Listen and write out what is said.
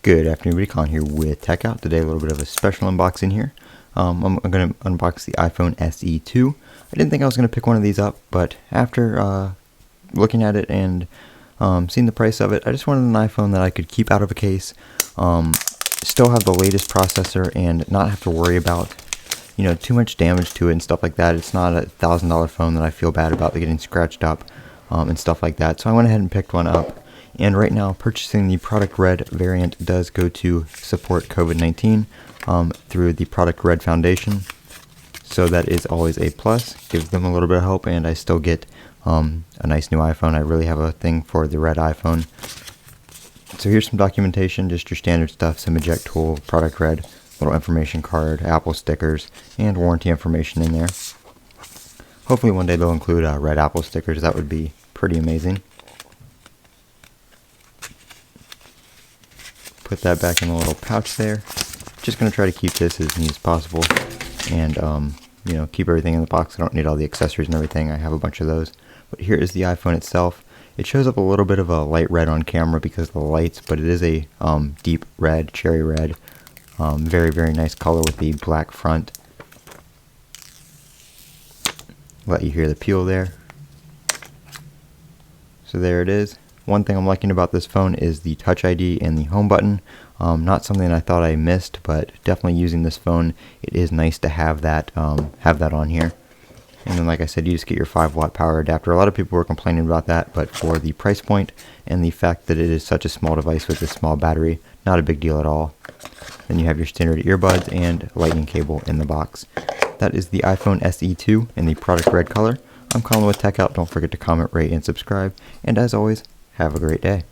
Good afternoon, everybody. Colin here with Techout. Today, a little bit of a special unboxing here. I'm going to unbox the iPhone SE2. I didn't think I was going to pick one of these up, but after looking at it and seeing the price of it, I just wanted an iPhone that I could keep out of a case, still have the latest processor, and not have to worry about too much damage to it and stuff like that. It's not a $1,000 phone that I feel bad about getting scratched up and stuff like that. So I went ahead and picked one up. And right now, purchasing the Product Red variant does go to support COVID-19 through the Product Red Foundation. So that is always a plus. Gives them a little bit of hope, and I still get a nice new iPhone. I really have a thing for the red iPhone. So here's some documentation, just your standard stuff, some eject tool, Product Red, little information card, Apple stickers, and warranty information in there. Hopefully one day they'll include red Apple stickers. That would be pretty amazing. Put that back in a little pouch there. Just going to try to keep this as neat as possible and keep everything in the box. I don't need all the accessories and everything. I have a bunch of those. But here is the iPhone itself. It shows up a little bit of a light red on camera because of the lights, but it is a deep red, cherry red. Very, very nice color with the black front. Let you hear the peel there. So there it is. One thing I'm liking about this phone is the Touch ID and the home button. Not something I thought I missed, but definitely using this phone, it is nice to have that on here. And then, like I said, you just get your 5-watt power adapter. A lot of people were complaining about that, but for the price point and the fact that it is such a small device with a small battery, not a big deal at all. Then you have your standard earbuds and lightning cable in the box. That is the iPhone SE2 in the Product Red color. I'm Colin with Techout. Don't forget to comment, rate, and subscribe. And as always, have a great day.